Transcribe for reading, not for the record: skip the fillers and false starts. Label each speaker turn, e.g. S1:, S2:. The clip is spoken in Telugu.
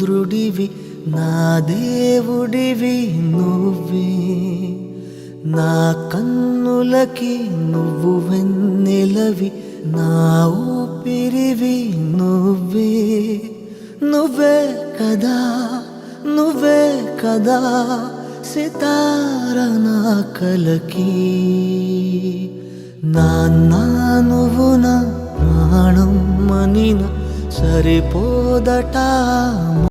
S1: చంద్రుడివి నా దేవుడివి నువ్వే, నా కన్నులకి నువ్వు వెన్నెలవి, నా ఊపిరివి నువ్వే. నువ్వే కదా, నువ్వే కదా సితార నా కలకి. నాన్నా నువ్వు నా ప్రాణం మనిన సరిపోదట.